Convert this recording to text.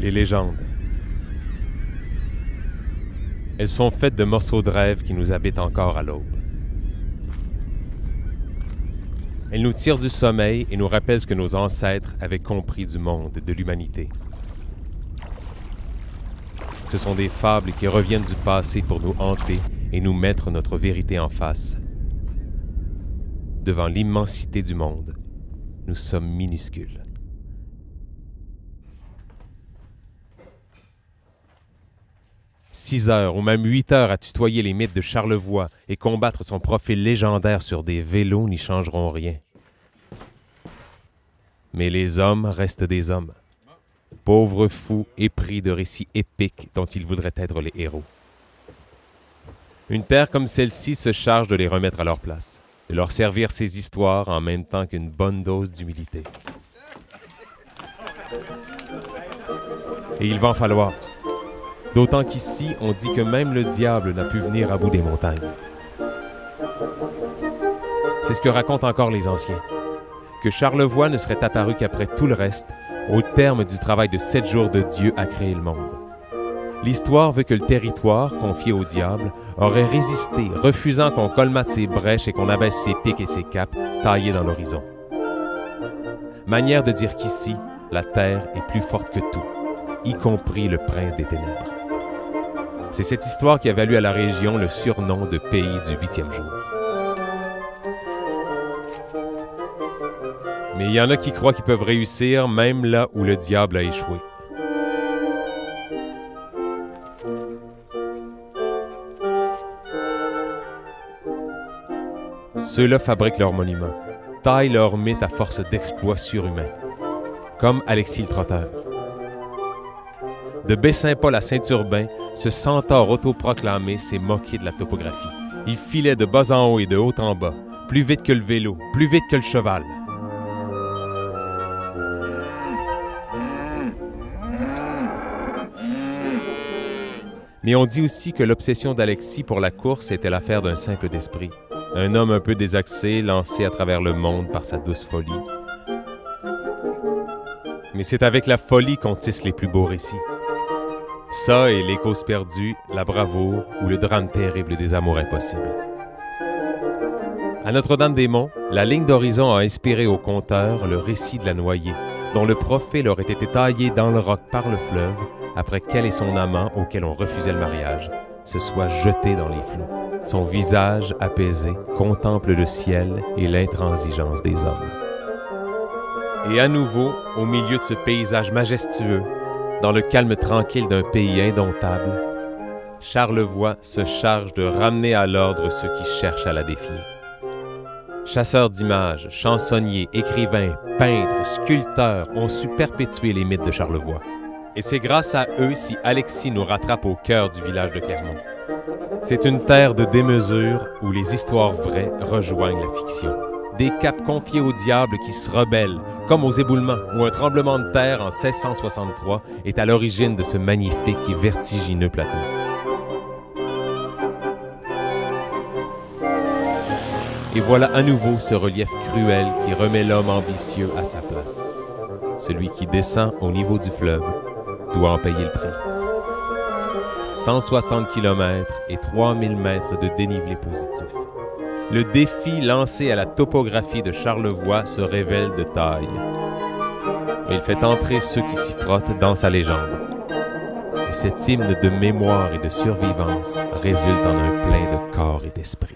Les légendes. Elles sont faites de morceaux de rêve qui nous habitent encore à l'aube. Elles nous tirent du sommeil et nous rappellent ce que nos ancêtres avaient compris du monde, de l'humanité. Ce sont des fables qui reviennent du passé pour nous hanter et nous mettre notre vérité en face. Devant l'immensité du monde, nous sommes minuscules. « 6 heures ou même 8 heures à tutoyer les mythes de Charlevoix et combattre son profil légendaire sur des vélos n'y changeront rien. Mais les hommes restent des hommes. Pauvres fous épris de récits épiques dont ils voudraient être les héros. Une terre comme celle-ci se charge de les remettre à leur place, de leur servir ces histoires en même temps qu'une bonne dose d'humilité. Et il va en falloir. D'autant qu'ici, on dit que même le diable n'a pu venir à bout des montagnes. C'est ce que racontent encore les anciens, que Charlevoix ne serait apparu qu'après tout le reste, au terme du travail de 7 jours de Dieu à créer le monde. L'histoire veut que le territoire, confié au diable, aurait résisté, refusant qu'on colmate ses brèches et qu'on abaisse ses pics et ses capes taillés dans l'horizon. Manière de dire qu'ici, la terre est plus forte que tout, y compris le prince des ténèbres. C'est cette histoire qui a valu à la région le surnom de pays du 8e jour. Mais il y en a qui croient qu'ils peuvent réussir même là où le diable a échoué. Ceux-là fabriquent leurs monuments, taillent leurs mythes à force d'exploits surhumains, comme Alexis le Trotteur. De Baie-Saint-Paul à Saint-Urbain, ce centaure autoproclamé s'est moqué de la topographie. Il filait de bas en haut et de haut en bas, plus vite que le vélo, plus vite que le cheval. Mais on dit aussi que l'obsession d'Alexis pour la course était l'affaire d'un simple d'esprit. Un homme un peu désaxé, lancé à travers le monde par sa douce folie. Mais c'est avec la folie qu'on tisse les plus beaux récits. Ça et les causes perdues, la bravoure ou le drame terrible des amours impossibles. À Notre-Dame-des-Monts, la ligne d'horizon a inspiré au conteur le récit de la noyée, dont le profil aurait été taillé dans le roc par le fleuve après qu'elle et son amant, auquel on refusait le mariage, se soient jetés dans les flots. Son visage apaisé contemple le ciel et l'intransigeance des hommes. Et à nouveau, au milieu de ce paysage majestueux, dans le calme tranquille d'un pays indomptable, Charlevoix se charge de ramener à l'ordre ceux qui cherchent à la défier. Chasseurs d'images, chansonniers, écrivains, peintres, sculpteurs ont su perpétuer les mythes de Charlevoix. Et c'est grâce à eux si Alexis nous rattrape au cœur du village de Clermont. C'est une terre de démesure où les histoires vraies rejoignent la fiction. Des caps confiés au diable qui se rebellent, comme aux éboulements où un tremblement de terre en 1663 est à l'origine de ce magnifique et vertigineux plateau. Et voilà à nouveau ce relief cruel qui remet l'homme ambitieux à sa place. Celui qui descend au niveau du fleuve doit en payer le prix. 160 km et 3000 mètres de dénivelé positif. Le défi lancé à la topographie de Charlevoix se révèle de taille. Mais il fait entrer ceux qui s'y frottent dans sa légende. Et cet hymne de mémoire et de survivance résulte en un plein de corps et d'esprit.